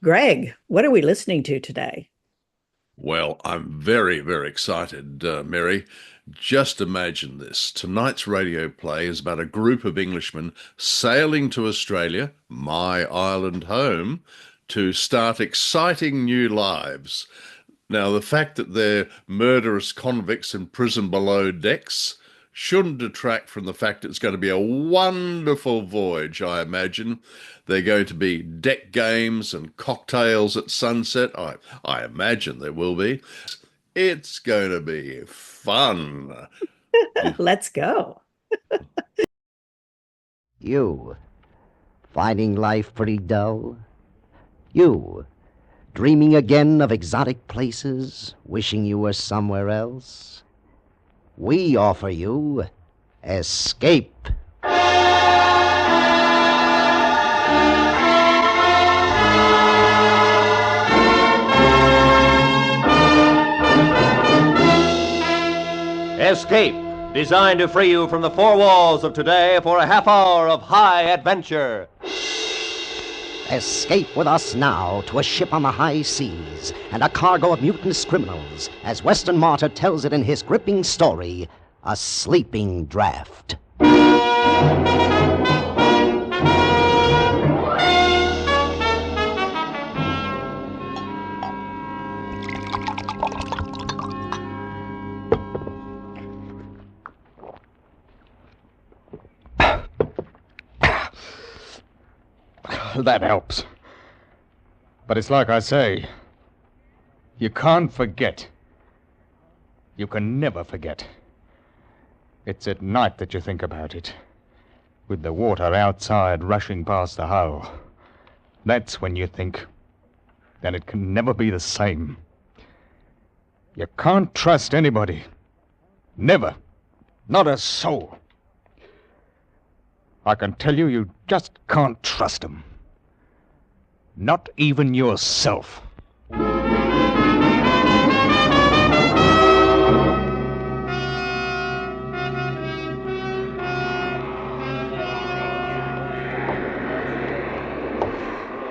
Greg, what are we listening to today? Well, I'm very, very excited, Mary. Just imagine this. Tonight's radio play is about a group of Englishmen sailing to Australia, my island home, to start exciting new lives. Now, the fact that they're murderous convicts in prison below decks shouldn't detract from the fact it's going to be a wonderful voyage, I imagine. They're going to be deck games and cocktails at sunset. I imagine there will be. It's going to be fun. Let's go. You, finding life pretty dull? You, dreaming again of exotic places, wishing you were somewhere else? We offer you escape. Escape, designed to free you from the four walls of today for a half hour of high adventure. Escape with us now to a ship on the high seas and a cargo of mutinous criminals, as Western Martyr tells it in his gripping story, A Sleeping Draught. That helps. But it's like I say, you can't forget. You can never forget. It's at night that you think about it, with the water outside rushing past the hull. That's when you think, then it can never be the same. You can't trust anybody. Never. Not a soul. I can tell you, you just can't trust 'em. Not even yourself.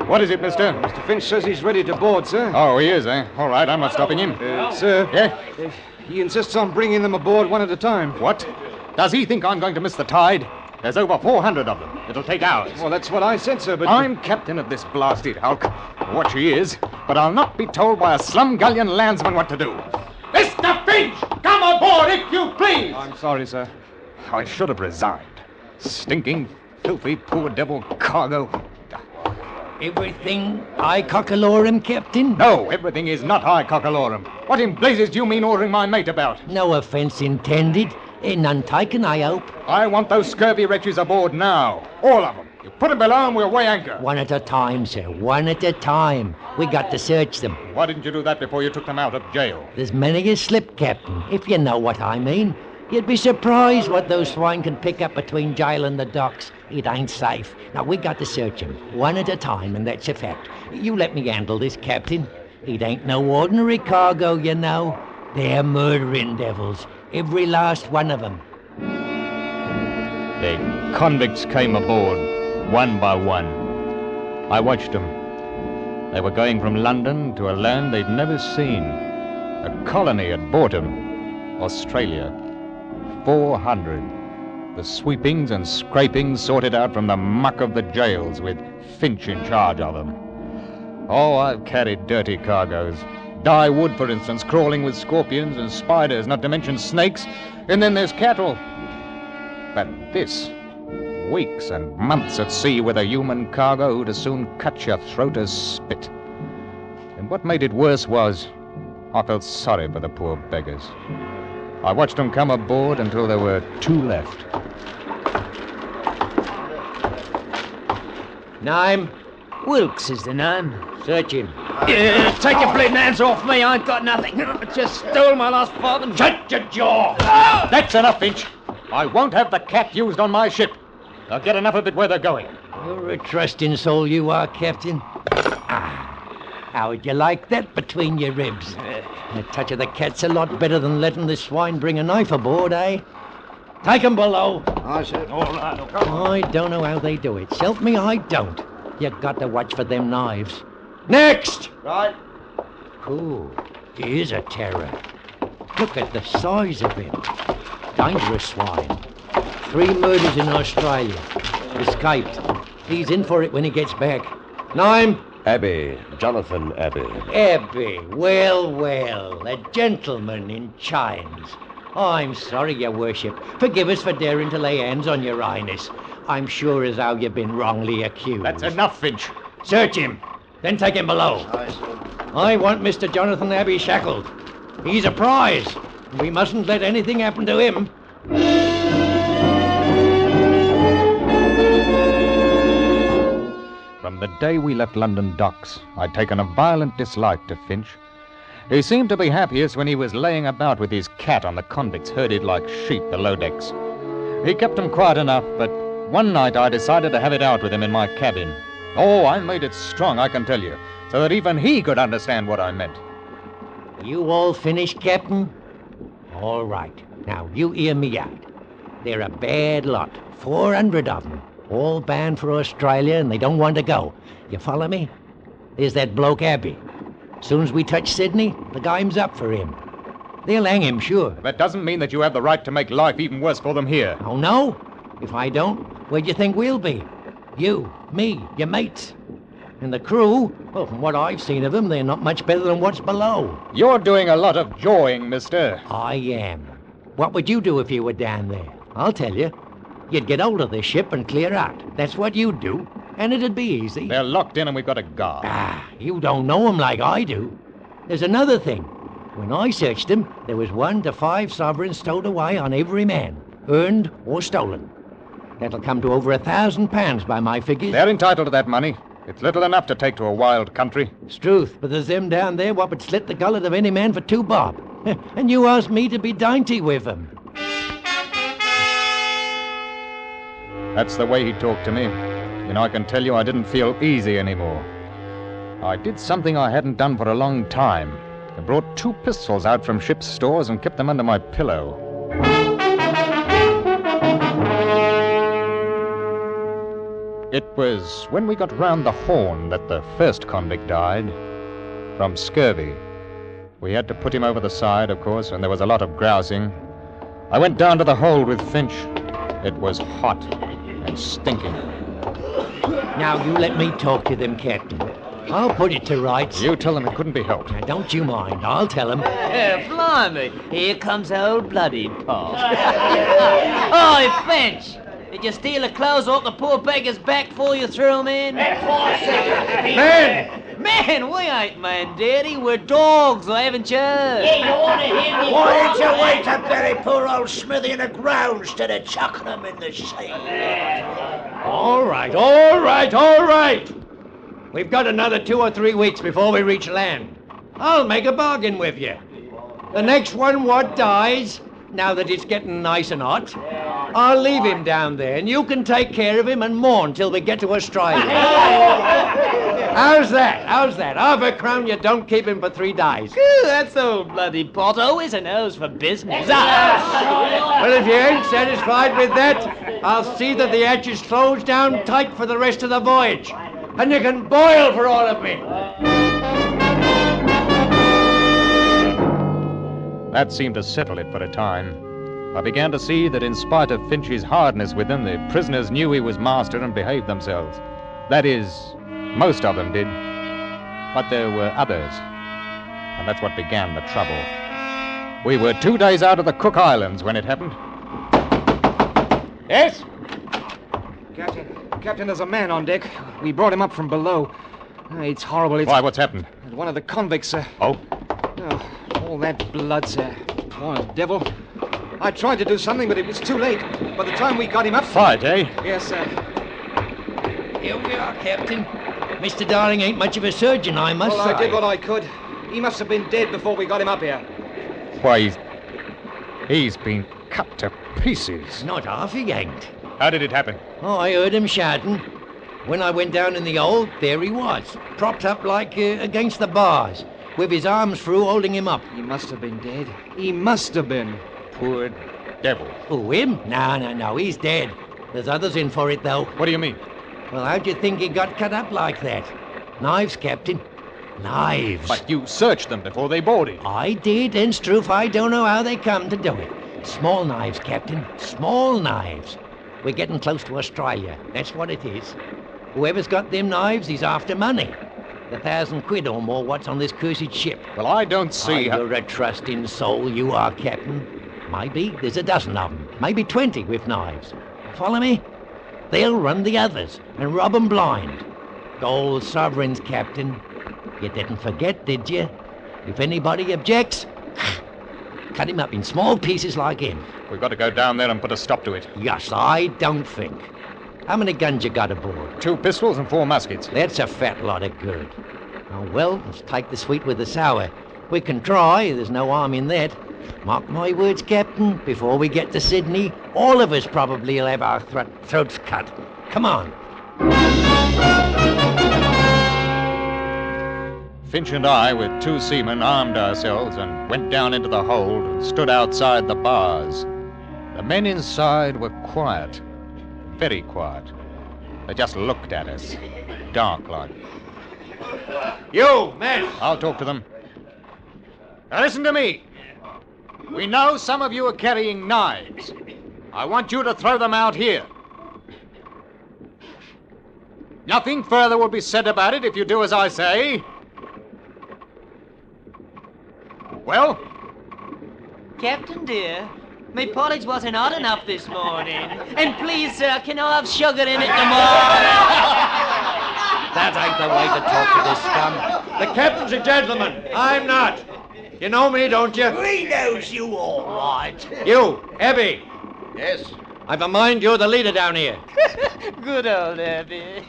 What is it, mister? Mr. Finch says he's ready to board, sir. Oh, he is, eh? All right, I'm not stopping him. Sir, Yeah? he insists on bringing them aboard one at a time. What? Does he think I'm going to miss the tide? There's over 400 of them. It'll take hours. Well, that's what I said, sir, but... I'm captain of this blasted hulk, what she is, but I'll not be told by a slumgullion landsman what to do. Mr. Finch, come aboard if you please! I'm sorry, sir. I should have resigned. Stinking, filthy, poor devil cargo. Everything I cockalorum, Captain? No, everything is not high cockalorum. What in blazes do you mean ordering my mate about? No offence intended. None taken, I hope. I want those scurvy wretches aboard now. All of them. You put them below and we'll weigh anchor. One at a time, sir. One at a time. We got to search them. Why didn't you do that before you took them out of jail? There's many a slip, Captain, if you know what I mean. You'd be surprised what those swine can pick up between jail and the docks. It ain't safe. Now, we got to search them, one at a time, and that's a fact. You let me handle this, Captain. It ain't no ordinary cargo, you know. They're murdering devils. Every last one of them. The convicts came aboard, one by one. I watched them. They were going from London to a land they'd never seen. A colony at Boredom, Australia. 400. The sweepings and scrapings sorted out from the muck of the jails with Finch in charge of them. Oh, I've carried dirty cargoes. Dye wood, for instance, crawling with scorpions and spiders, not to mention snakes. And then there's cattle. But this, weeks and months at sea with a human cargo who'd as soon cut your throat as spit. And what made it worse was, I felt sorry for the poor beggars. I watched them come aboard until there were 2 left. Name? Wilkes is the name. Search him. Take your bleeding hands off me. I ain't got nothing. I just stole my last farthing. Shut your jaw! That's enough, Finch. I won't have the cat used on my ship. They'll get enough of it where they're going. You're a trusting soul, you are, Captain. How would you like that between your ribs? A touch of the cat's a lot better than letting the swine bring a knife aboard, eh? Take 'em below. I said, all right. I don't know how they do it. Help me, I don't. You got to watch for them knives. Next! Right. Ooh, he is a terror. Look at the size of him. Dangerous swine. 3 murders in Australia. Escaped. He's in for it when he gets back. Name? Abbey, Jonathan Abbey. Abbey. Well, well. A gentleman in chains. I'm sorry, your worship. Forgive us for daring to lay hands on your highness. I'm sure as how you've been wrongly accused. That's enough, Finch. Search him. Then take him below. I want Mr. Jonathan Abbey shackled. He's a prize. We mustn't let anything happen to him. From the day we left London docks, I'd taken a violent dislike to Finch. He seemed to be happiest when he was laying about with his cat on the convicts herded like sheep below decks. He kept them quiet enough, but one night I decided to have it out with him in my cabin. Oh, I made it strong, I can tell you, so that even he could understand what I meant. You all finished, Captain? All right. Now, you hear me out. They're a bad lot. 400 of them. All bound for Australia, and they don't want to go. You follow me? There's that bloke Abbey. As soon as we touch Sydney, the game's up for him. They'll hang him, sure. That doesn't mean that you have the right to make life even worse for them here. Oh, no? If I don't, where do you think we'll be? You, me, your mates. And the crew, well, from what I've seen of them, they're not much better than what's below. You're doing a lot of jawing, mister. I am. What would you do if you were down there? I'll tell you. You'd get hold of the ship and clear out. That's what you'd do. And it'd be easy. They're locked in and we've got a guard. You don't know 'em like I do. There's another thing. When I searched 'em, there was 1 to 5 sovereigns stowed away on every man, earned or stolen. That'll come to over £1,000 by my figures. They're entitled to that money. It's little enough to take to a wild country. It's truth, but there's them down there what would slit the gullet of any man for 2 bob. And you asked me to be dainty with them. That's the way he talked to me. And I can tell you I didn't feel easy anymore. I did something I hadn't done for a long time. I brought 2 pistols out from ship's stores and kept them under my pillow. It was when we got round the Horn that the first convict died. From scurvy. We had to put him over the side, of course, and there was a lot of grousing. I went down to the hold with Finch. It was hot and stinking. Now, you let me talk to them, Captain. I'll put it to rights. You tell them it couldn't be helped. Now, don't you mind. I'll tell them. Blimey, here comes old bloody Paul. Oi, Finch! Did you steal the clothes off the poor beggar's back before you threw him in? Men! Man, we ain't men, Daddy. We're dogs, haven't you? Why did you wait to bury poor old Smithy in the ground instead of chucking him in the sea? All right, all right, all right. We've got another 2 or 3 weeks before we reach land. I'll make a bargain with you. The next one what dies, now that it's getting nice and hot, I'll leave him down there, and you can take care of him and mourn till we get to Australia. How's that? How's that? £1/4 you don't keep him for 3 days. That's old bloody Pot. Always a nose for business. Well, if you ain't satisfied with that, I'll see that the hatch is closed down tight for the rest of the voyage. And you can boil for all of me. That seemed to settle it for a time. I began to see that in spite of Finch's hardness with them, the prisoners knew he was master and behaved themselves. That is, most of them did. But there were others. And that's what began the trouble. We were 2 days out of the Cook Islands when it happened. Yes? Captain, there's a man on deck. We brought him up from below. It's horrible. Why, what's happened? One of the convicts, sir. Oh? All that blood, sir. Poor devil. I tried to do something, but it was too late. By the time we got him up... Fight, eh? Yes, sir. Here we are, Captain. Mr. Darling ain't much of a surgeon, I must say. Well, I did what I could. He must have been dead before we got him up here. Why, he's been cut to pieces. Not half he ain't. How did it happen? Oh, I heard him shouting. When I went down in the hold, there he was, propped up like against the bars, with his arms through holding him up. He must have been dead. He must have been. Poor devil. Who, him? No, he's dead. There's others in for it, though. What do you mean? Well, how'd you think he got cut up like that? Knives, Captain. Knives. But you searched them before they boarded. I did, and Struth, I don't know how they come to do it. Small knives, Captain. Small knives. We're getting close to Australia. That's what it is. Whoever's got them knives, he's after money. The £1,000 or more what's on this cursed ship. Well, I don't see how... You're a trusting soul, you are, Captain. Maybe there's a dozen of them. Maybe 20 with knives. Follow me? They'll run the others and rob 'em blind. Gold sovereigns, Captain. You didn't forget, did you? If anybody objects, cut him up in small pieces like him. We've got to go down there and put a stop to it. Yes, I don't think. How many guns you got aboard? 2 pistols and 4 muskets. That's a fat lot of good. Oh, well, let's take the sweet with the sour. We can try, there's no harm in that. Mark my words, Captain, before we get to Sydney, all of us probably will have our throats cut. Come on. Finch and I, with 2 seamen, armed ourselves and went down into the hold and stood outside the bars. The men inside were quiet, very quiet. They just looked at us, dark like. You, men! I'll talk to them. Now listen to me. We know some of you are carrying knives. I want you to throw them out here. Nothing further will be said about it if you do as I say. Well? Captain dear, my porridge wasn't hot enough this morning. And please, sir, can I have sugar in it tomorrow? That ain't the way to talk to this scum. The captain's a gentleman. I'm not. You know me, don't you? He knows you all right. You, Abby. Yes? I've a mind you're the leader down here. Good old Abby.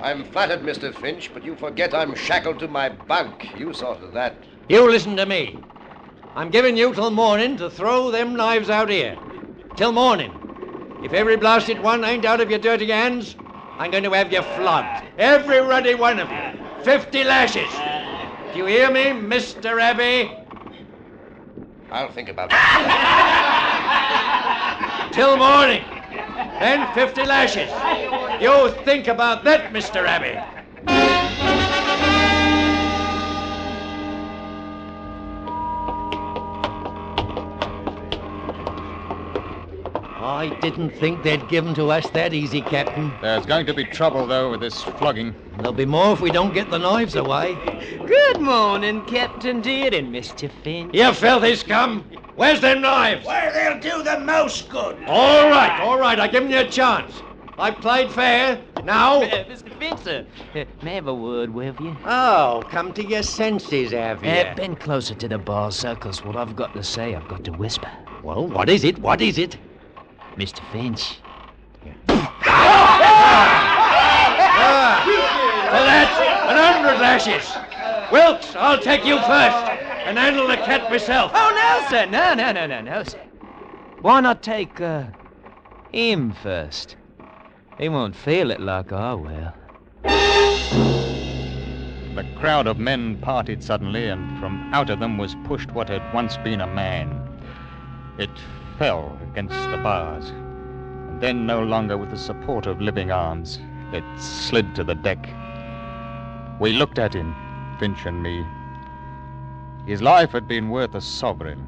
I'm flattered, Mr. Finch, but you forget I'm shackled to my bunk. You sorted that. You listen to me. I'm giving you till morning to throw them knives out here. Till morning. If every blasted one ain't out of your dirty hands, I'm going to have you flogged. Every ruddy one of you. 50 lashes. Do you hear me, Mr. Abbey? I'll think about it. Till morning. Then 50 lashes. You think about that, Mr. Abbey. I didn't think they'd give 'em to us that easy, Captain. There's going to be trouble, though, with this flogging. There'll be more if we don't get the knives away. Good morning, Captain dear and Mr. Finch. You filthy scum. Where's them knives? Where they'll do the most good. All right. I've given you a chance. I played fair. Now... Mr. Finch, sir, may I have a word with you? Oh, come to your senses, have you? Bend closer to the bar circles. What I've got to say, I've got to whisper. Well, what is it? What is it? Mr. Finch. For that, 100 lashes. Wilkes, I'll take you first and handle the cat myself. Oh, no, sir. No, sir. Why not take, him first? He won't feel it like I will. The crowd of men parted suddenly, and from out of them was pushed what had once been a man. It fell against the bars, and then no longer with the support of living arms, it slid to the deck. We looked at him, Finch and me. His life had been worth a sovereign,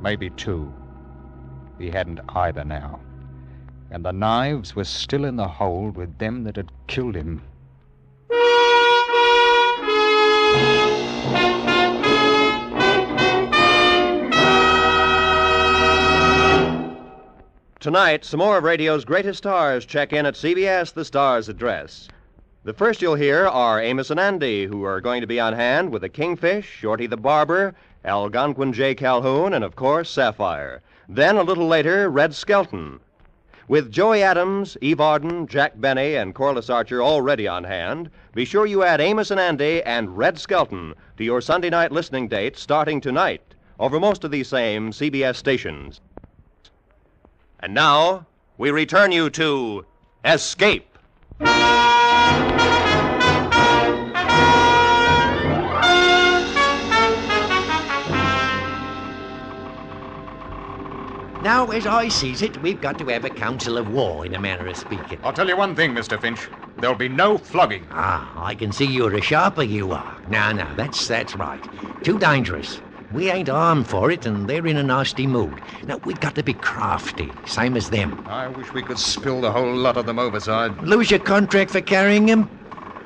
maybe 2. He hadn't either now, and the knives were still in the hold with them that had killed him. Tonight, some more of radio's greatest stars check in at CBS, the Star's address. The first you'll hear are Amos and Andy, who are going to be on hand with the Kingfish, Shorty the Barber, Algonquin J. Calhoun, and of course, Sapphire. Then, a little later, Red Skelton. With Joey Adams, Eve Arden, Jack Benny, and Corliss Archer already on hand, be sure you add Amos and Andy and Red Skelton to your Sunday night listening dates starting tonight over most of these same CBS stations. And now, we return you to Escape. Now, as I sees it, we've got to have a council of war, in a manner of speaking. I'll tell you one thing, Mr. Finch. There'll be no flogging. Ah, I can see you're a sharper, you are. No, that's right. Too dangerous. We ain't armed for it, and they're in a nasty mood. Now, we've got to be crafty, same as them. I wish we could spill the whole lot of them overside. Lose your contract for carrying them?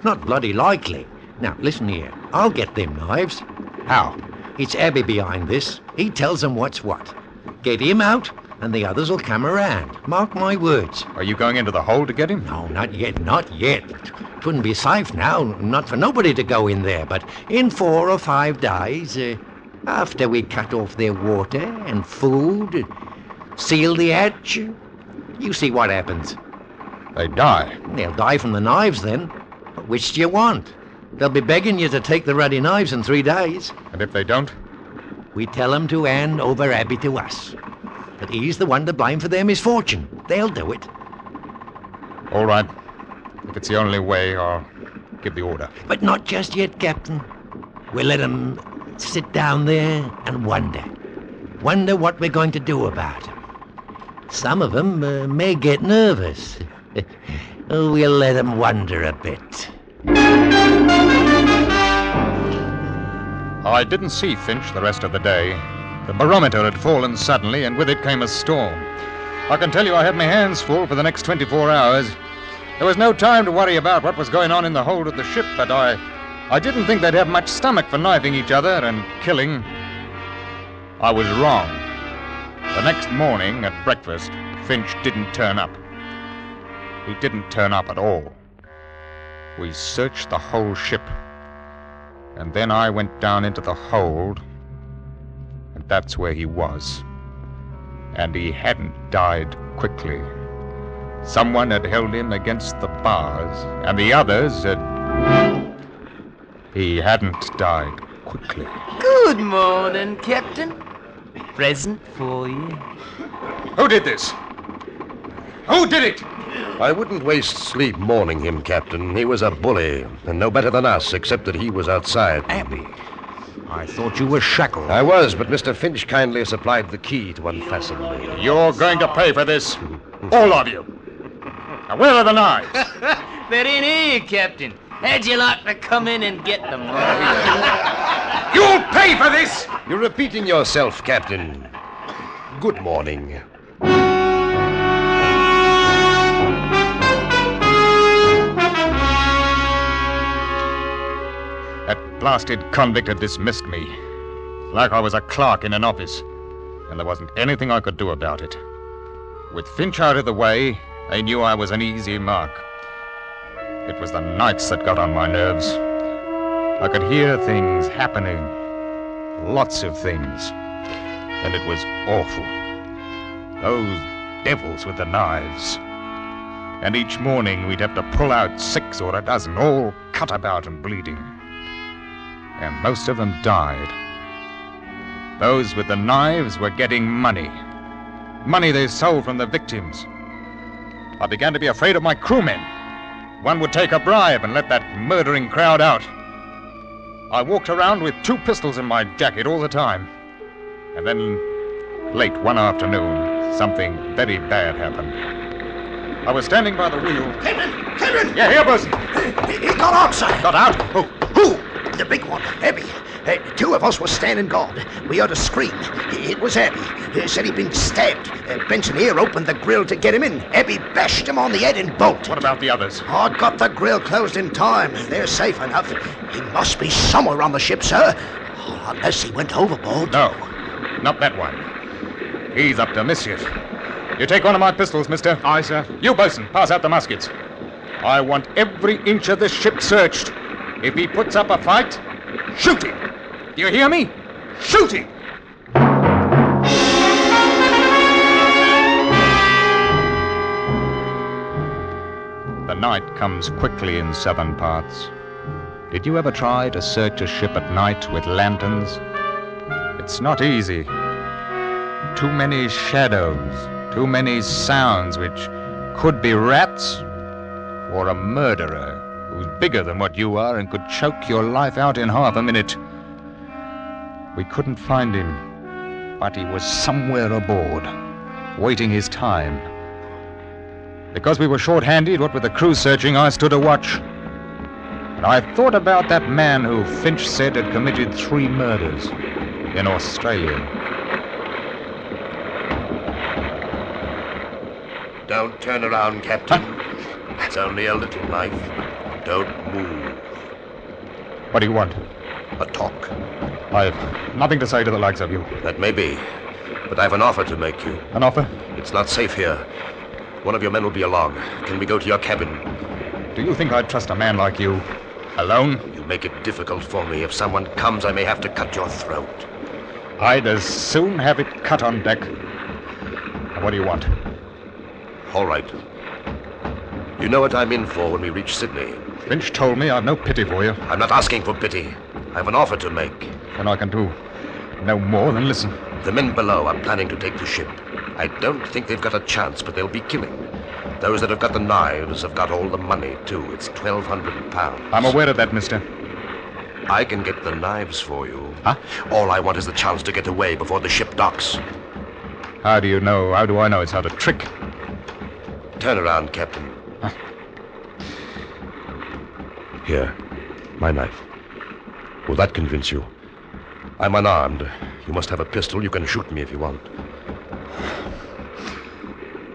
Not bloody likely. Now, listen here. I'll get them knives. How? It's Abby behind this. He tells them what's what. Get him out, and the others will come around. Mark my words. Are you going into the hole to get him? No, not yet. It wouldn't be safe now, not for nobody to go in there. But in 4 or 5 days, after we cut off their water and food, seal the hatch, you see what happens. They die. They'll die from the knives then. Which do you want? They'll be begging you to take the ruddy knives in 3 days. And if they don't? We tell them to hand over Abby to us. But he's the one to blame for their misfortune. They'll do it. All right. If it's the only way, I'll give the order. But not just yet, Captain. We'll let them sit down there and wonder. Wonder what we're going to do about them. Some of them may get nervous. We'll let them wonder a bit. I didn't see Finch the rest of the day. The barometer had fallen suddenly, and with it came a storm. I can tell you I had my hands full for the next 24 hours. There was no time to worry about what was going on in the hold of the ship, but I didn't think they'd have much stomach for knifing each other and killing. I was wrong. The next morning at breakfast, Finch didn't turn up. He didn't turn up at all. We searched the whole ship. And then I went down into the hold, and that's where he was. And he hadn't died quickly. Someone had held him against the bars, and the others had... He hadn't died quickly. Good morning, Captain. Present for you. Who did this? Who did it? I wouldn't waste sleep mourning him, Captain. He was a bully, and no better than us, except that he was outside. Abby, I thought you were shackled. I was, but Mr. Finch kindly supplied the key to unfasten me. You're going to pay for this. All of you. Now, where are the knives? They're in here, Captain. How'd you like to come in and get them? You'll pay for this! You're repeating yourself, Captain. Good morning. That blasted convict had dismissed me, like I was a clerk in an office, and there wasn't anything I could do about it. With Finch out of the way, they knew I was an easy mark. It was the nights that got on my nerves. I could hear things happening, lots of things, and it was awful. Those devils with the knives. And each morning we'd have to pull out 6 or a dozen, all cut about and bleeding. And most of them died. Those with the knives were getting money. Money they stole from the victims. I began to be afraid of my crewmen. One would take a bribe and let that murdering crowd out. I walked around with 2 pistols in my jacket all the time. And then, late one afternoon, something very bad happened. I was standing by the wheel. Captain! Yeah, here, bosun. He got outside. Got out? Who? The big one, Abby. 2 of us were standing guard. We heard a scream. It was Abby. Said he'd been stabbed. Benson here opened the grill to get him in. Abby bashed him on the head and bolted. What about the others? I got the grill closed in time. They're safe enough. He must be somewhere on the ship, sir. Unless he went overboard. No, not that one. He's up to mischief. You take one of my pistols, mister. Aye, sir. You, bosun, pass out the muskets. I want every inch of this ship searched. If he puts up a fight, shoot him. Do you hear me? Shoot him! The night comes quickly in southern parts. Did you ever try to search a ship at night with lanterns? It's not easy. Too many shadows, too many sounds which could be rats or a murderer who's bigger than what you are and could choke your life out in half a minute. We couldn't find him, but he was somewhere aboard, waiting his time. Because we were short-handed, what with the crew searching, I stood a watch. And I thought about that man who Finch said had committed 3 murders in Australia. Don't turn around, Captain. It's only a little knife. Don't move. What do you want? A talk. I've nothing to say to the likes of you. That may be, but I've an offer to make you. An offer? It's not safe here. One of your men will be along. Can we go to your cabin? Do you think I'd trust a man like you? Alone? You make it difficult for me. If someone comes, I may have to cut your throat. I'd as soon have it cut on deck. What do you want? All right. You know what I'm in for when we reach Sydney. Finch told me I've no pity for you. I'm not asking for pity. I have an offer to make. Then I can do no more than listen. The men below are planning to take the ship. I don't think they've got a chance, but they'll be killing. Those that have got the knives have got all the money, too. It's £1,200. I'm aware of that, mister. I can get the knives for you. Huh? All I want is the chance to get away before the ship docks. How do I know it's not a trick? Turn around, Captain. Huh? Here, my knife. Will that convince you? I'm unarmed. You must have a pistol. You can shoot me if you want.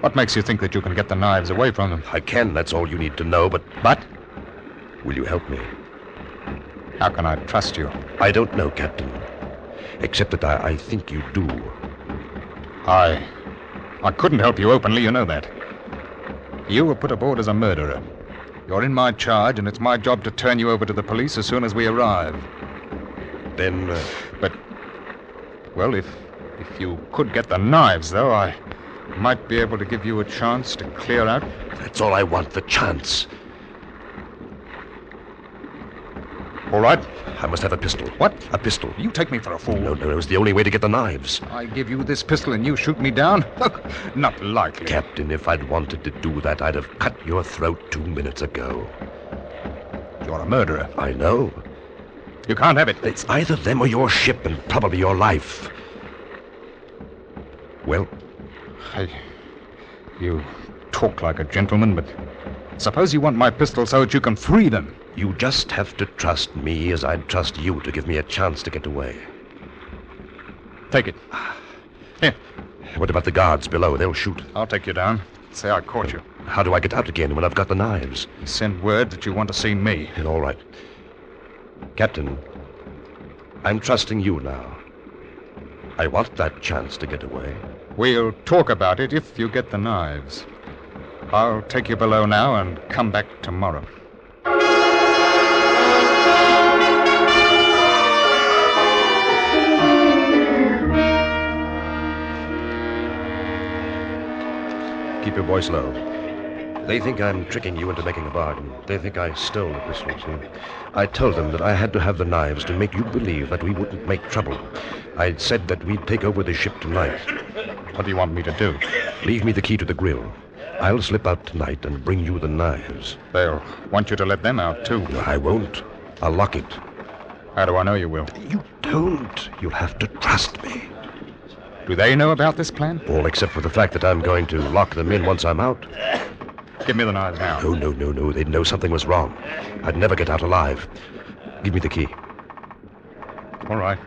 What makes you think that you can get the knives away from them? I can, that's all you need to know, but... But? Will you help me? How can I trust you? I don't know, Captain. Except that I think you do. I couldn't help you openly, you know that. You were put aboard as a murderer. You're in my charge, and it's my job to turn you over to the police as soon as we arrive. Then... But... Well, if you could get the knives, though, I might be able to give you a chance to clear out. That's all I want, the chance. All right. I must have a pistol. What? A pistol. You take me for a fool. No, it's the only way to get the knives. I give you this pistol and you shoot me down? Not likely. Captain, if I'd wanted to do that, I'd have cut your throat 2 minutes ago. You're a murderer. I know. You can't have it. It's either them or your ship, and probably your life. Well? You talk like a gentleman, but suppose you want my pistol so that you can free them. You just have to trust me as I'd trust you to give me a chance to get away. Take it. Here. What about the guards below? They'll shoot. I'll take you down. Say I caught you. How do I get out again when I've got the knives? Send word that you want to see me. All right. Captain, I'm trusting you now. I want that chance to get away. We'll talk about it if you get the knives. I'll take you below now and come back tomorrow. Keep your voice low. They think I'm tricking you into making a bargain. They think I stole the pistols. I told them that I had to have the knives to make you believe that we wouldn't make trouble. I'd said that we'd take over the ship tonight. What do you want me to do? Leave me the key to the grill. I'll slip out tonight and bring you the knives. They'll want you to let them out, too. I won't. I'll lock it. How do I know you will? You don't. You'll have to trust me. Do they know about this plan? All except for the fact that I'm going to lock them in once I'm out. Give me the knives now. No. They'd know something was wrong. I'd never get out alive. Give me the key. All right.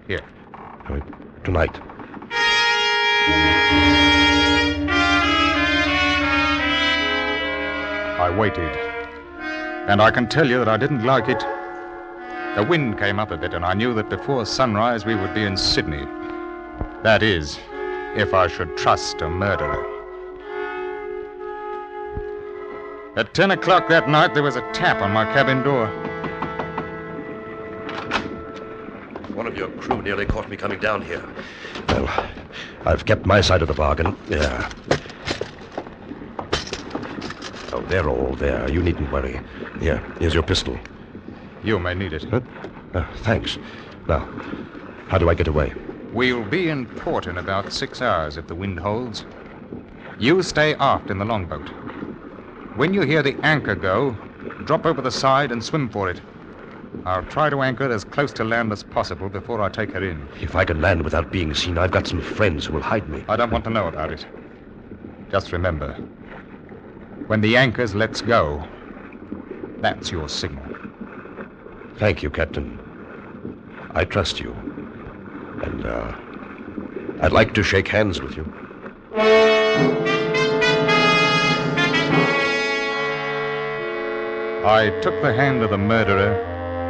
Here. Tonight. I waited. And I can tell you that I didn't like it. The wind came up a bit, and I knew that before sunrise we would be in Sydney. That is, if I should trust a murderer. At 10 o'clock that night, there was a tap on my cabin door. One of your crew nearly caught me coming down here. Well, I've kept my side of the bargain. Yeah. Oh, they're all there. You needn't worry. Here's your pistol. You may need it. Thanks. Now, how do I get away? We'll be in port in about 6 hours if the wind holds. You stay aft in the longboat. When you hear the anchor go, drop over the side and swim for it. I'll try to anchor as close to land as possible before I take her in. If I can land without being seen, I've got some friends who will hide me. I don't want to know about it. Just remember, when the anchors lets go, that's your signal. Thank you, Captain. I trust you. And, I'd like to shake hands with you. I took the hand of the murderer,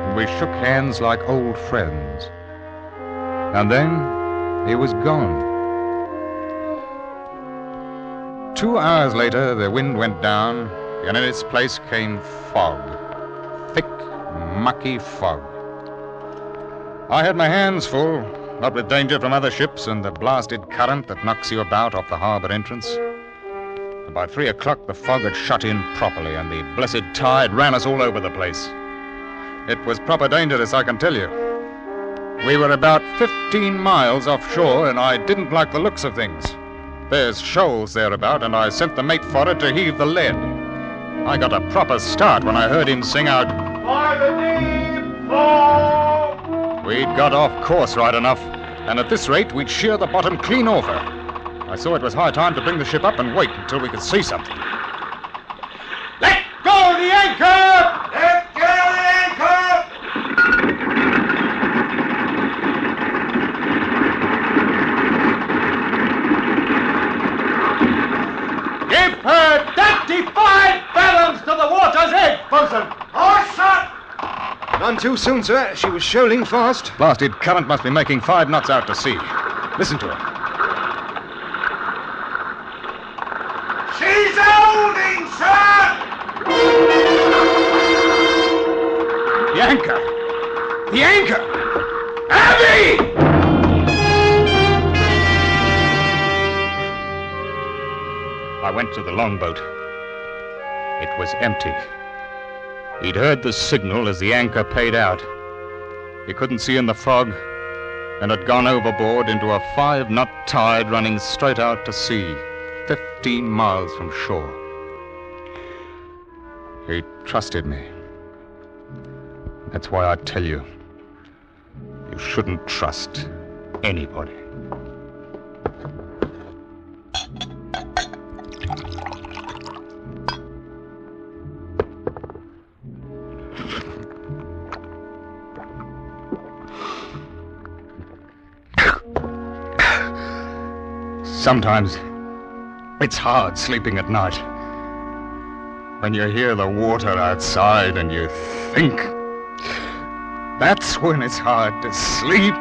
and we shook hands like old friends. And then he was gone. 2 hours later, the wind went down, and in its place came fog. Thick, mucky fog. I had my hands full, what with danger from other ships and the blasted current that knocks you about off the harbor entrance. And by 3 o'clock, the fog had shut in properly, and the blessed tide ran us all over the place. It was proper dangerous, I can tell you. We were about 15 miles offshore, and I didn't like the looks of things. There's shoals thereabout, and I sent the mate for'ard to heave the lead. I got a proper start when I heard him sing out, "By the deep fog!" We'd got off course right enough, and at this rate, we'd shear the bottom clean off her. I saw it was high time to bring the ship up and wait until we could see something. Let go of the anchor! Let go of the anchor! Give her 35 fathoms to the water's edge, bosun! Hard shot! None too soon, sir. She was shoaling fast. Blasted current must be making 5 knots out to sea. Listen to her. She's holding, sir! The anchor! The anchor! Abby! I went to the longboat. It was empty. He'd heard the signal as the anchor paid out. He couldn't see in the fog and had gone overboard into a 5-knot tide running straight out to sea, 15 miles from shore. He trusted me. That's why I tell you, you shouldn't trust anybody. Sometimes it's hard sleeping at night. When you hear the water outside and you think, that's when it's hard to sleep.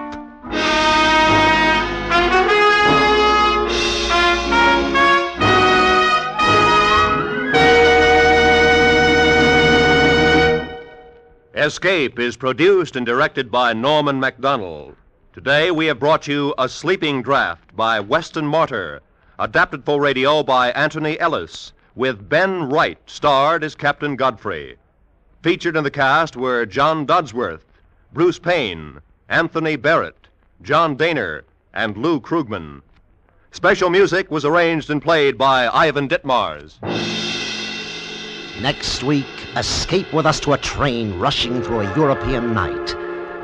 Escape is produced and directed by Norman MacDonald. Today we have brought you A Sleeping Draught by Weston Martyr, adapted for radio by Anthony Ellis, with Ben Wright starred as Captain Godfrey. Featured in the cast were John Dodsworth, Bruce Payne, Anthony Barrett, John Daner, and Lou Krugman. Special music was arranged and played by Ivan Ditmars. Next week, escape with us to a train rushing through a European night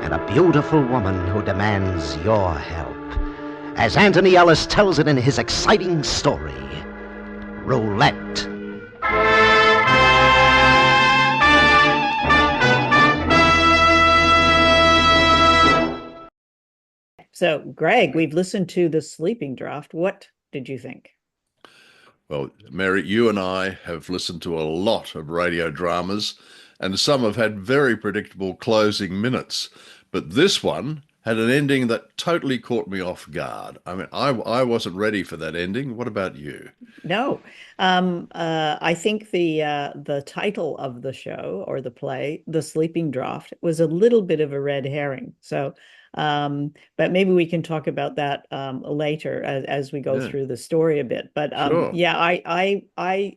and a beautiful woman who demands your help. As Anthony Ellis tells it in his exciting story, Roulette. So, Greg, we've listened to The Sleeping Draught. What did you think? Well, Mary, you and I have listened to a lot of radio dramas, and some have had very predictable closing minutes. But this one had an ending that totally caught me off guard. I mean, I wasn't ready for that ending. What about you? No, I think the title of the show or the play, The Sleeping Draught, was a little bit of a red herring. So, but maybe we can talk about that later as we go through the story a bit. But Sure. yeah,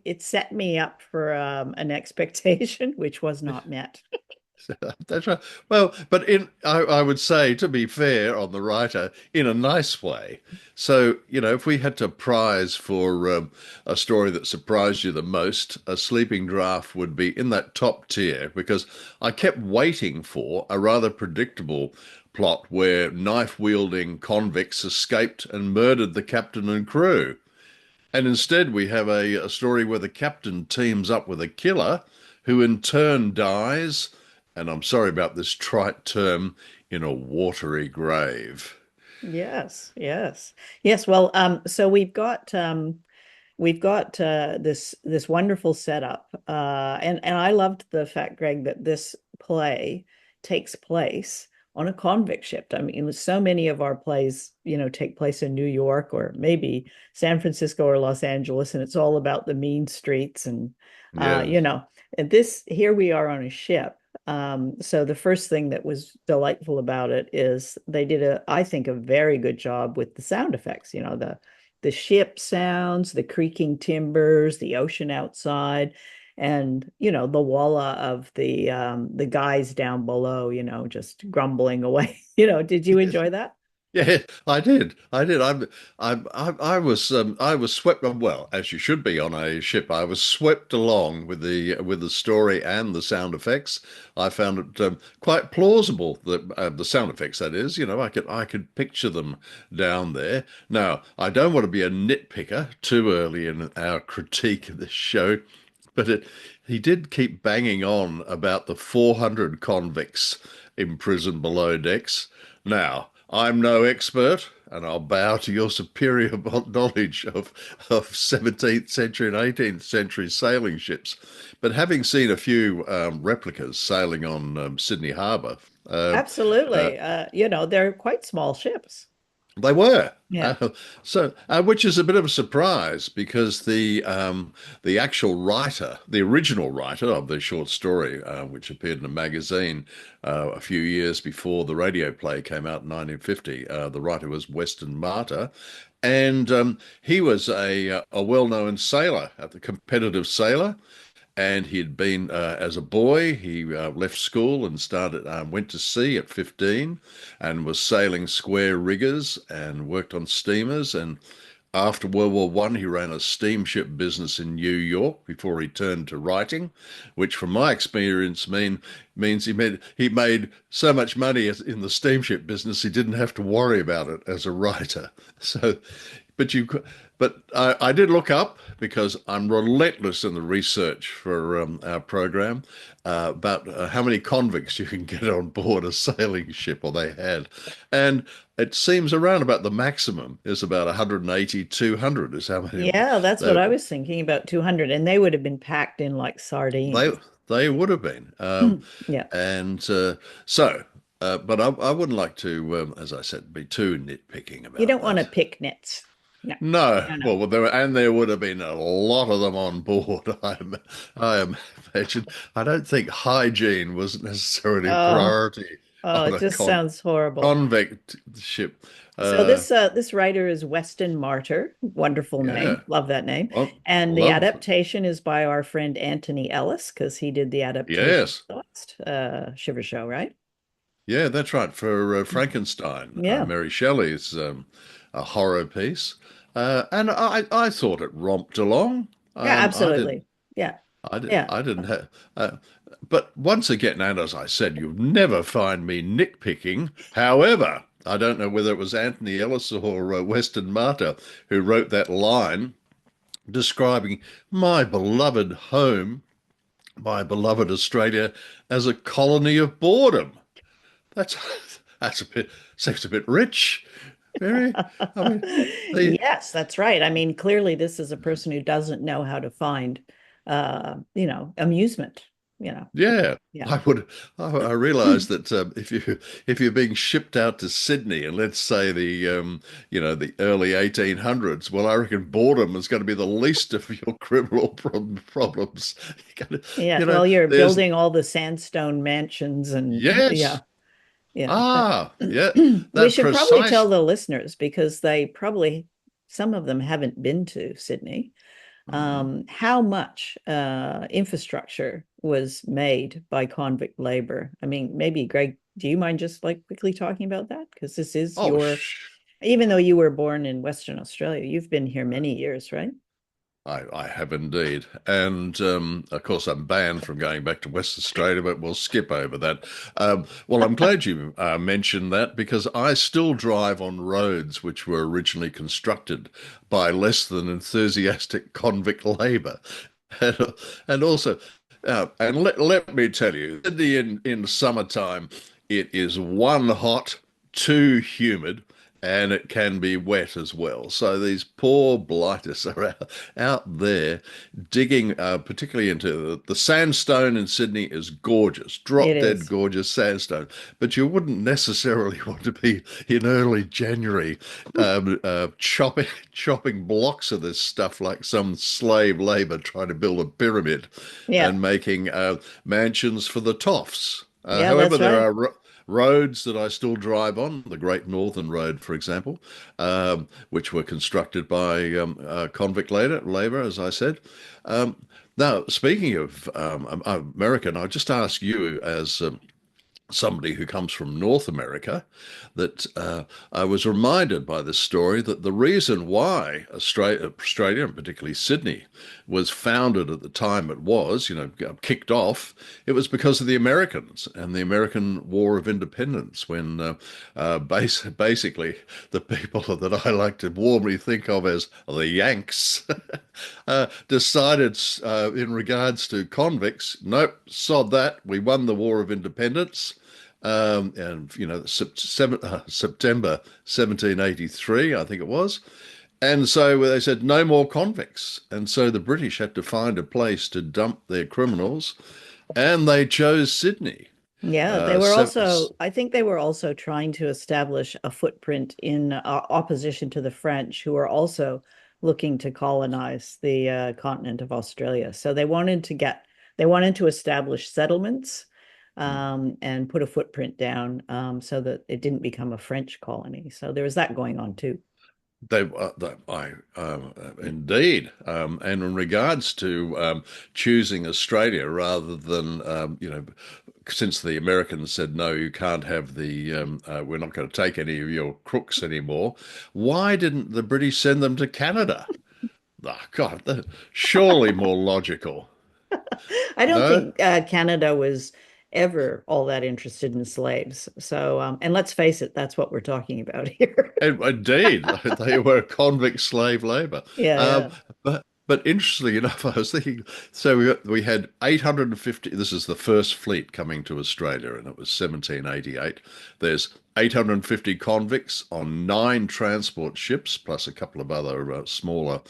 it set me up for an expectation which was not met. That's right. Well, but I would say, to be fair on the writer, in a nice way. So, if we had to prize for a story that surprised you the most, A Sleeping Draught would be in that top tier, because I kept waiting for a rather predictable plot where knife-wielding convicts escaped and murdered the captain and crew. And instead, we have a story where the captain teams up with a killer who in turn dies, and I'm sorry about this trite term, in a watery grave. Yes, yes, yes. Well, so we've got this wonderful setup, and I loved the fact, Greg, that this play takes place on a convict ship. I mean, so many of our plays, take place in New York or maybe San Francisco or Los Angeles, and it's all about the mean streets and uh, you Yes. know, and this here we are on a ship. So the first thing that was delightful about it is they did I think, a very good job with the sound effects, the ship sounds, the creaking timbers, the ocean outside, and the walla of the guys down below, just grumbling away. Did you enjoy that? Yeah, I did. I did. I was swept. Well, as you should be on a ship. I was swept along with the story and the sound effects. I found it quite plausible that the sound effects. That is, I could picture them down there. Now, I don't want to be a nitpicker too early in our critique of this show, but he did keep banging on about the 400 convicts imprisoned below decks. Now, I'm no expert, and I'll bow to your superior knowledge of 17th century and 18th century sailing ships. But having seen a few replicas sailing on Sydney Harbour, uh, Absolutely. They're quite small ships. they were. Yeah. Which is a bit of a surprise because the actual writer, the original writer of the short story, which appeared in a magazine a few years before the radio play came out in 1950, the writer was Weston Martyr, and he was a well-known sailor, a competitive sailor. And he'd been, as a boy, he left school and went to sea at 15 and was sailing square riggers and worked on steamers. And after World War One, he ran a steamship business in New York before he turned to writing, which, from my experience, means he made so much money in the steamship business he didn't have to worry about it as a writer. So, but you, but I did look up because I'm relentless in the research for our program about how many convicts you can get on board a sailing ship, or they had, and it seems around about the maximum is about 180, 200 is how many Yeah, that's what they I was thinking, about 200, and they would have been packed in like they, sardines. they would have been. Yeah. And so, but I wouldn't like to, as I said, be too nitpicking You about don't want to that. pick nits. No, No, no, no. well, there would have been a lot of them on board. I imagine. I don't think hygiene was necessarily a Oh, priority oh, on it a just sounds horrible. convict ship. So Uh, this writer is Weston Martyr. Wonderful name. yeah, Love that name. well, And the love. adaptation is by our friend Anthony Ellis, because he did the adaptation Yes, of the last Shiver Show, right? yeah, that's right. For Frankenstein, Yeah. Mary Shelley's a horror piece, and I thought it romped along. Yeah, I did. absolutely. Yeah. Yeah. I didn't have, but once again, and as I said, you'll never find me nitpicking. However, I don't know whether it was Anthony Ellis or Weston Martyr who wrote that line describing my beloved home, my beloved Australia, as a colony of boredom. That's that's a bit seems a bit rich. Very. I mean, the Yes, that's right. I mean, clearly this is a person who doesn't know how to find amusement, you know. Yeah, Yeah. I would. I realize that if you're being shipped out to Sydney, and let's say the early 1800s, well, I reckon boredom is going to be the least of your criminal problems. You gotta, Yeah. you know, Well, you're there's building all the sandstone mansions and yeah, yes, yeah. But yeah, we that should probably tell precise. the listeners, because some of them haven't been to Sydney, Mhm. how much infrastructure was made by convict labor. I mean, maybe Greg, do you mind just like quickly talking about that? Because this is Oh, even though you were born in Western Australia, you've been here many years, right? I have indeed. And of course, I'm banned from going back to West Australia, but we'll skip over that. Well, I'm glad you mentioned that because I still drive on roads which were originally constructed by less than enthusiastic convict labour. And, and also, and let me tell you, in summertime, it is one hot, two humid, and it can be wet as well. So these poor blighters are out there digging, particularly into the sandstone in Sydney is gorgeous, It drop dead is. gorgeous sandstone. But you wouldn't necessarily want to be in early January chopping blocks of this stuff like some slave labor trying to build a pyramid Yeah. and making mansions for the toffs. Yeah, However, that's there right. are roads that I still drive on, the Great Northern Road, for example, which were constructed by convict labor, as I said. Um, Now, speaking of American, I'll just ask you, as somebody who comes from North America, that I was reminded by this story that the reason why Australia, and particularly Sydney, was founded at the time it was, kicked off, it was because of the Americans and the American War of Independence, when basically the people that I like to warmly think of as the Yanks decided in regards to convicts, nope, sod that, we won the War of Independence. And September 1783, I think it was. And so they said no more convicts. And so the British had to find a place to dump their criminals, and they chose Sydney. Yeah, they Uh, were se- also, I think they were also trying to establish a footprint in opposition to the French, who were also looking to colonize the continent of Australia. So they wanted to establish settlements and put a footprint down so that it didn't become a French colony. So there was that going on too. Indeed. And in regards to choosing Australia rather than, since the Americans said, no, you can't have we're not going to take any of your crooks anymore, why didn't the British send them to Canada? Oh, God, surely more logical. I don't No? think Canada was ever all that interested in slaves. So, and let's face it, that's what we're talking about here. And indeed, they were convict slave labor. Yeah, Um, yeah. but interestingly enough, I was thinking, so we had 850. This is the first fleet coming to Australia, and it was 1788. There's 850 convicts on 9 transport ships, plus a couple of other smaller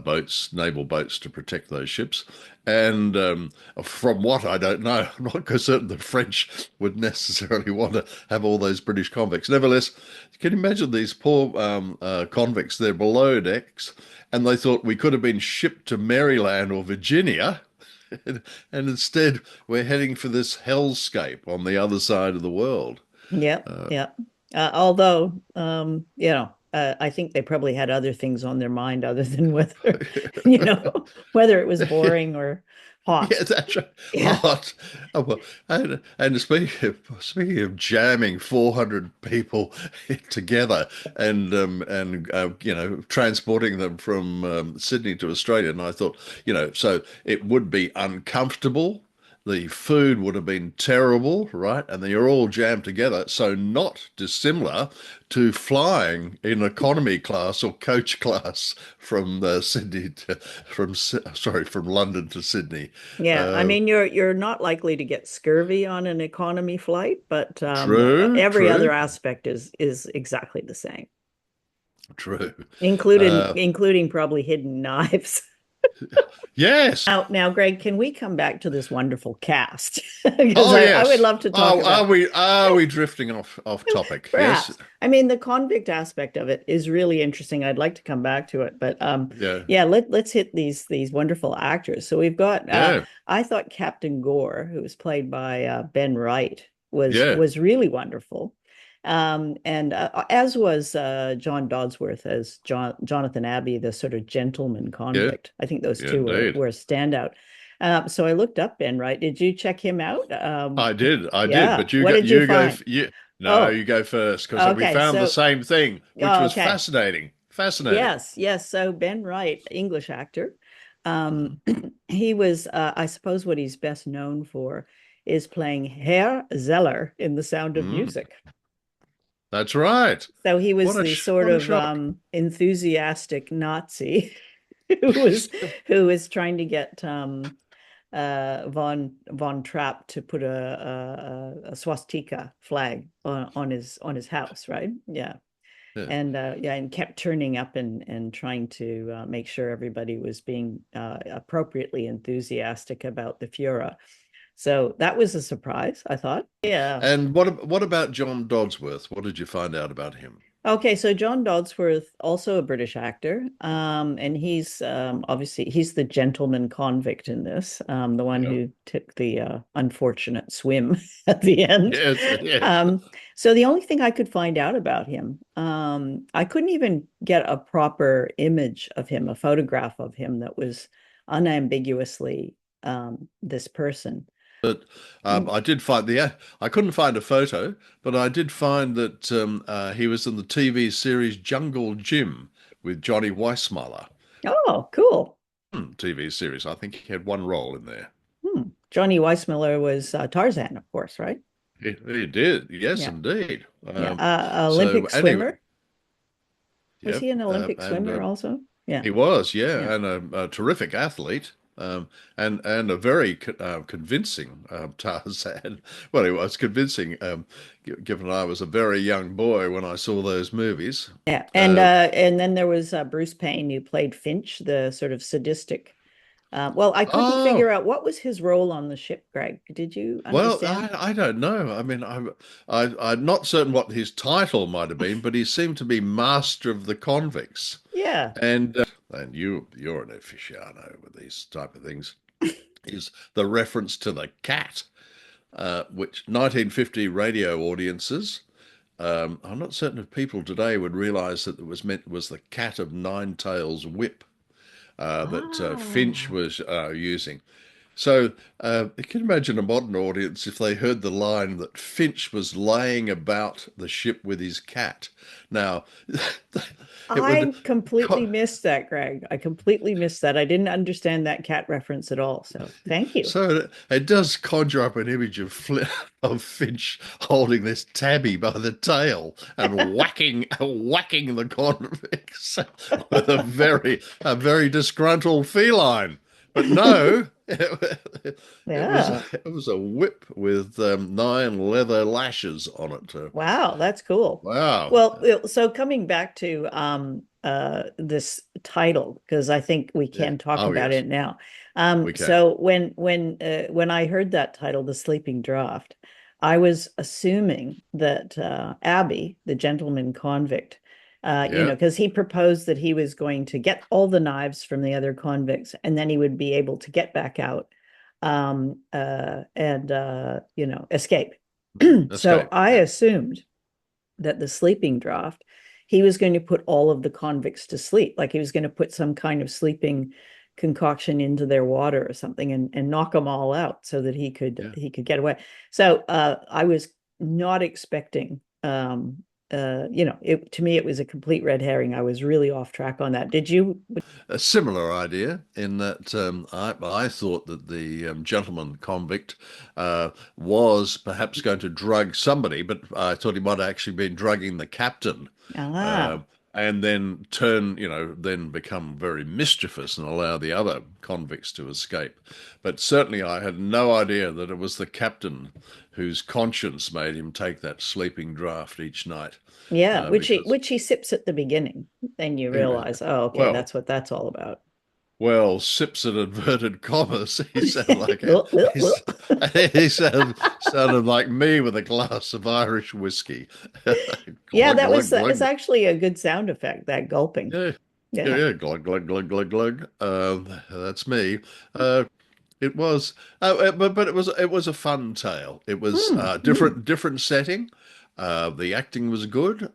boats, naval boats to protect those ships. And from what I don't know, I'm not certain the French would necessarily want to have all those British convicts. Nevertheless, can you imagine these poor convicts? They're below decks, and they thought we could have been shipped to Maryland or Virginia, and instead we're heading for this hellscape on the other side of the world. Yep, Uh, yep. Although, I think they probably had other things on their mind other than whether, whether it was boring or hot. Yeah, that's right. Yeah. Hot. Oh, well, and speaking of jamming 400 people together and transporting them from Sydney to Australia, and I thought, so it would be uncomfortable. The food would have been terrible, right? And then you're all jammed together. So not dissimilar to flying in economy class or coach class from from London to Sydney. Yeah, I Uh, mean you're not likely to get scurvy on an economy flight, but True, every other true, aspect is exactly the same, true. including Uh, including probably hidden knives. yes. Now, Greg, can we come back to this wonderful cast? Because Oh, I would yes. love to talk Oh, are about we drifting off topic? Yes. perhaps. I mean, the convict aspect of it is really interesting. I'd like to come back to it, but Yeah. yeah, let's hit these wonderful actors. So we've got Yeah. I thought Captain Gore, who was played by Ben Wright, Yeah. was really wonderful. And as was John Dodsworth as Jonathan Abbey, the sort of gentleman Yeah. convict. I think those Yeah. two Indeed. were a standout. So I looked up Ben Wright. Did you check him out? I did, Yeah. but you What go, did you you go, find? no, Oh, you go first because we okay. found the So, same thing, which oh, was okay. fascinating. Fascinating. Yes, yes. So Ben Wright, English actor, Um, he was, I suppose, what he's best known for is playing Herr Zeller in The Sound of Mm, Music. that's right. So he was the sort What a of shock. enthusiastic Nazi who was who was trying to get von Trapp to put a swastika flag on his house, right? Yeah. Yeah. And yeah, and kept turning up and trying to make sure everybody was being appropriately enthusiastic about the Fuhrer. So that was a surprise, I thought. Yeah. And what about John Dodsworth? What did you find out about him? Okay, so John Dodsworth, also a British actor, and he's obviously he's the gentleman convict in this, the one Yeah. who took the unfortunate swim at the end. Yes, yes. So the only thing I could find out about him, I couldn't even get a proper image of him, a photograph of him that was unambiguously this person. But I did find I couldn't find a photo, but I did find that he was in the TV series Jungle Jim with Johnny Weissmuller. Oh, cool. TV series. I think he had one role in there. Johnny Weissmuller was Tarzan, of course, right? He did. Yes, Yeah. indeed. Yeah. So Olympic anyway, swimmer. Was yep, he an Olympic and swimmer also? Yeah. he was, Yeah. yeah, and a terrific athlete, and a very convincing Tarzan. Well, he was convincing, given I was a very young boy when I saw those movies. Yeah. Uh, And then there was Bruce Payne who played Finch, the sort of sadistic. Well, I couldn't figure oh, out what was his role on the ship, Greg. Did you well, understand? I don't know. I mean, I'm not certain what his title might have been, but he seemed to be Master of the Convicts. Yeah. And you're an aficionado with these type of things. Is the reference to the cat, which 1950 radio audiences. I'm not certain if people today would realise that it was the cat of Nine Tails whip that Finch Oh. was using. So you can imagine a modern audience if they heard the line that Finch was laying about the ship with his cat. Now, it I would. completely missed that, Greg. I completely missed that. I didn't understand that cat reference at all. So thank you. So it does conjure up an image of Finch holding this tabby by the tail and whacking the convicts with a very disgruntled feline. But no, Yeah. it was a whip with 9 leather lashes on it. Wow, that's cool. Wow. Well, so coming back to this title, because I think we Yeah. can talk Oh about yes, it now. we can. So when I heard that title, The Sleeping Draught, I was assuming that Abby, the gentleman convict, Yeah. because he proposed that he was going to get all the knives from the other convicts, and then he would be able to get back out and escape. So Escape. I Yeah. assumed that the sleeping draft, he was going to put all of the convicts to sleep, like he was going to put some kind of sleeping concoction into their water or something and knock them all out so that Yeah. he could get away. So I was not expecting to me it was a complete red herring. I was really off track on that. Did you? A similar idea in that I thought that the gentleman convict was perhaps going to drug somebody, but I thought he might have actually been drugging the captain, uh, Ah, and then then become very mischievous and allow the other convicts to escape. But certainly I had no idea that it was the captain whose conscience made him take that sleeping draught each night, yeah, because which he sips at the beginning. Then you he was, realize, oh, okay, well. that's what that's all about. Well, sips in inverted commas. He sounded like sounded like me with a glass of Irish whiskey. Yeah, Glug glug that was glug. actually a good sound effect, that gulping. Yeah, yeah, Yeah. yeah. Glug glug glug glug glug. That's me. It was, but it was a fun tale. It was different setting. The acting was good.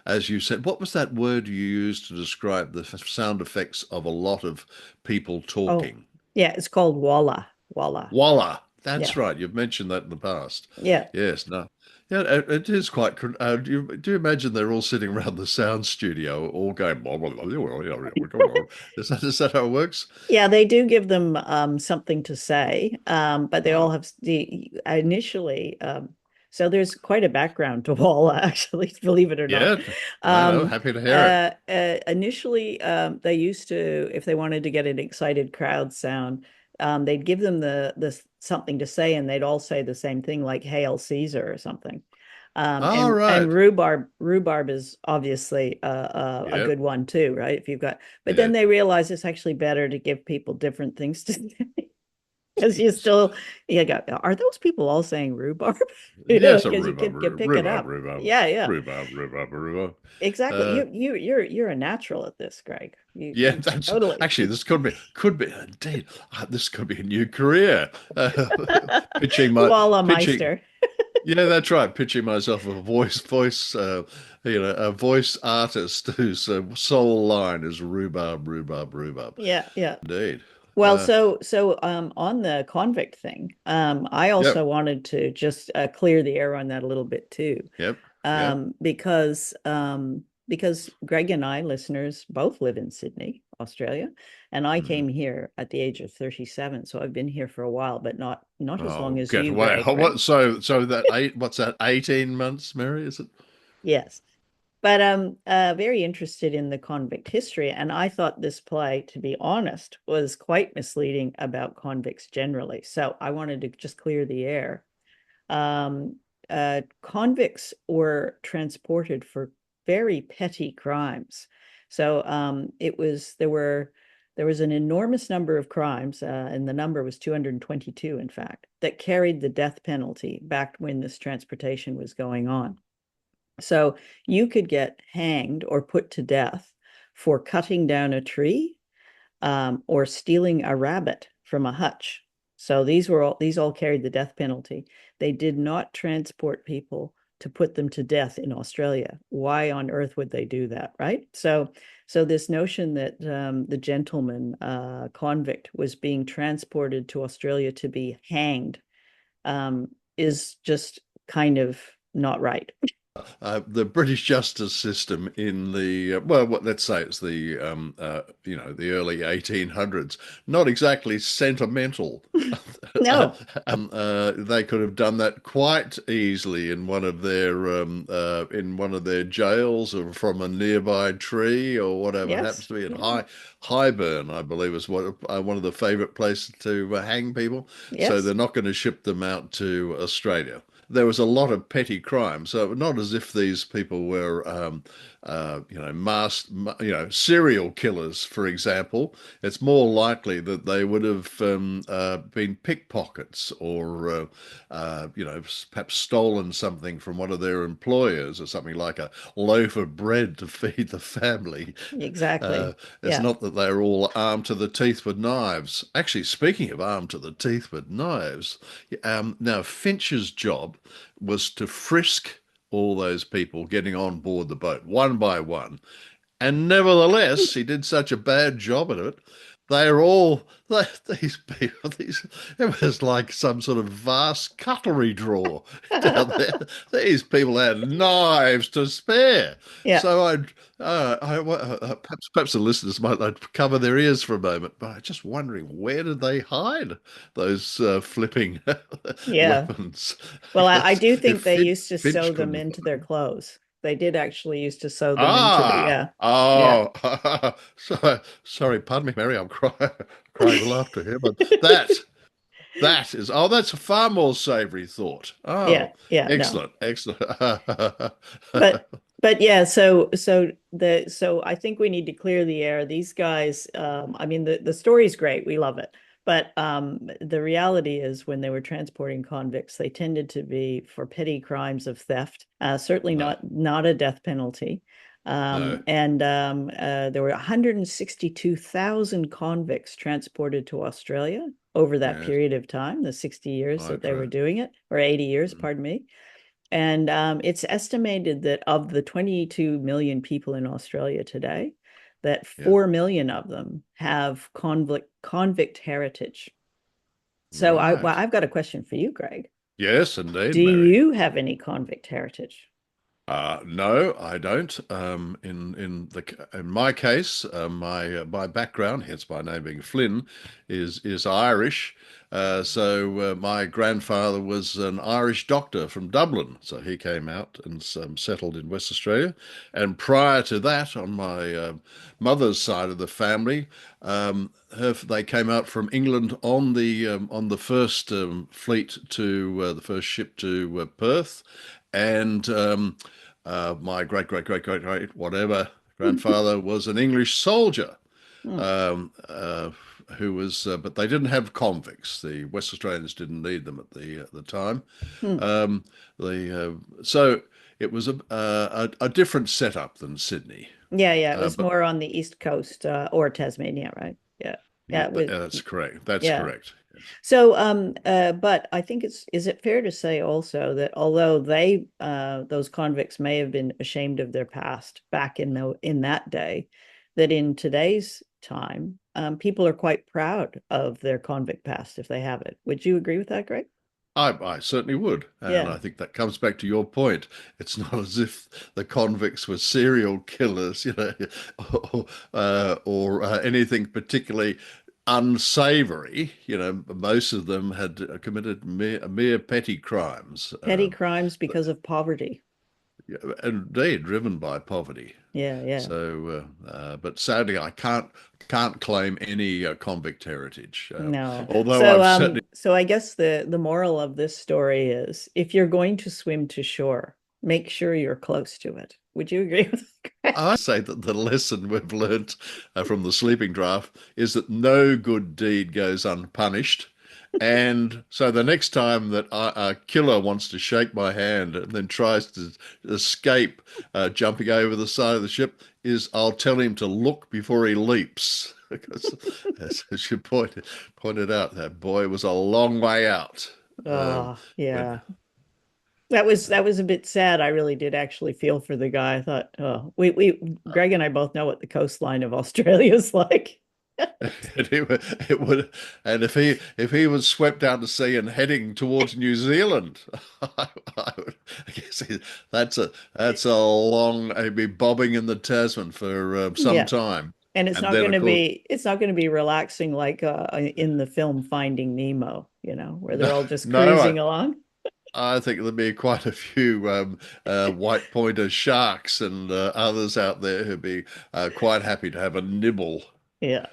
As you said, what was that word you used to describe the sound effects of a lot of people Oh, talking? yeah, it's called Walla. Walla. Voila. That's Yeah. right. You've mentioned that in the past. Yeah. Yes. No. Yeah, it is quite. Do you imagine they're all sitting around the sound studio, all going? Blah, blah, blah, blah, blah, blah, blah. Is that how it works? Yeah, they do give them something to say, but they all Oh, have initially. So there's quite a background to Walla, actually, believe it or not. yeah. No, happy to hear it. Initially, they used to, if they wanted to get an excited crowd sound, they'd give them the something to say, and they'd all say the same thing, like "Hail Caesar" or something. All And right. rhubarb is obviously a Yep. good one too, right? If you've got, but Yeah. then they realize it's actually better to give people different things to say because you still you go, are those people all saying rhubarb? Yes, a Because rhubarb, you pick it rhubarb, up. rhubarb, Yeah, yeah, rhubarb, rhubarb, rhubarb. exactly. Uh, You're a natural at this, Greg. yeah, You that's totally. actually this could be indeed. This could be a new career. Pitching my Walla pitching. Meister. Yeah, that's right. Pitching myself a a voice artist whose sole line is rhubarb, rhubarb, rhubarb. Yeah, yeah. Indeed. Well, so on the convict thing, I Yep, also wanted to just clear the air on that a little bit too, yep, yep. because Greg and I, listeners, both live in Sydney, Australia, and I Mhm. came here at the age of 37, so I've been here for a while, but not as long Oh, as get you, away. Greg, right? What? So that what's that? 18 months, Mary? Is it? Yes. But I'm very interested in the convict history, and I thought this play, to be honest, was quite misleading about convicts generally. So I wanted to just clear the air. Um, Convicts were transported for very petty crimes. So there was an enormous number of crimes, and the number was 222, in fact, that carried the death penalty back when this transportation was going on. So you could get hanged or put to death for cutting down a tree, or stealing a rabbit from a hutch. So these all carried the death penalty. They did not transport people to put them to death in Australia. Why on earth would they do that, right? So this notion that the gentleman convict was being transported to Australia to be hanged, is just kind of not right. The British justice system in the well, let's say it's the the early 1800s, not exactly sentimental. No. They could have done that quite easily in one of their jails or from a nearby tree or whatever. It happens Yes. to be at Yeah. Highburn, I believe, is one of the favourite places to hang people. So Yes. they're not going to ship them out to Australia. There was a lot of petty crime, so not as if these people were, serial killers, for example. It's more likely that they would have been pickpockets or, perhaps stolen something from one of their employers or something like a loaf of bread to feed the family. Uh, Exactly. it's Yeah. not that they're all armed to the teeth with knives. Actually, speaking of armed to the teeth with knives, now Finch's job was to frisk all those people getting on board the boat one by one. And nevertheless, he did such a bad job at it. They're all these people. It was like some sort of vast cutlery drawer down there. These people had knives to spare. Yeah. So perhaps the listeners might like to cover their ears for a moment. But I'm just wondering, where did they hide those flipping Yeah. weapons? Well, I Yes, do if think they used to sew Finch them couldn't into find their them. clothes. They did actually used to sew them into the, Ah, yeah. Yeah. oh, sorry, pardon me, Mary. I'm crying with laughter here, but that is, that's a far more savoury thought. Yeah. Oh, Yeah. No. excellent, excellent. But but yeah, so I think we need to clear the air. These guys, I mean the story's great. We love it. But the reality is when they were transporting convicts, they tended to be for petty crimes of theft, certainly No, not a death penalty. no, And there were 162,000 convicts transported to Australia over that yes, period of time, the 60 years that quite they were true. doing it, or 80 years, Mm, pardon me. And it's estimated that of the 22 million people in Australia today, that yeah, 4 million of them have convict heritage. So well, right. I've got a question for you, Greg. Yes, indeed, Do Mary. you have any convict heritage? No, I don't. In my case, my background, hence my name being Flynn, is Irish. So my grandfather was an Irish doctor from Dublin. So he came out and settled in West Australia. And prior to that, on my mother's side of the family, they came out from England on the first fleet to the first ship to Perth, and my great whatever grandfather was an English soldier, Hmm. um, uh, who was, but they didn't have convicts. The West Australians didn't need them at the time. Hmm. Um, so it was a different setup than Sydney. Yeah, yeah, it was But more on the East Coast or Tasmania, right? Yeah. yeah, Yeah, it was, that's correct. That's yeah. correct. Yes. So, but I think is it fair to say also that although those convicts may have been ashamed of their past back in that day, that in today's time, people are quite proud of their convict past if they have it. Would you agree with that, Greg? I certainly would. And Yeah. I think that comes back to your point. It's not as if the convicts were serial killers, or anything particularly unsavory. Most of them had committed mere petty crimes, Petty crimes because of poverty. indeed driven by poverty. Yeah, yeah. So, but sadly, I can't claim any convict heritage. No. Although So I've certainly so I guess the moral of this story is if you're going to swim to shore, make sure you're close to it. Would you agree with that? I say that the lesson we've learnt from the Sleeping Draught is that no good deed goes unpunished. And so the next time that a killer wants to shake my hand and then tries to escape, jumping over the side of the ship, I'll tell him to look before he leaps. Because, as you pointed out, that boy was a long way out. Oh, But yeah. That was a bit sad. I really did actually feel for the guy. I thought, oh, we Greg and I both know what the coastline of Australia is like. and if he was swept out to sea and heading towards New Zealand, I guess that's a long. He'd be bobbing in the Tasman for some Yeah. time, And and then of course, it's not going to be relaxing like in the film Finding Nemo, where they're no, all just no, cruising along. I think there'd be quite a few white pointer sharks and others out there who'd be quite happy to have a nibble. Yeah.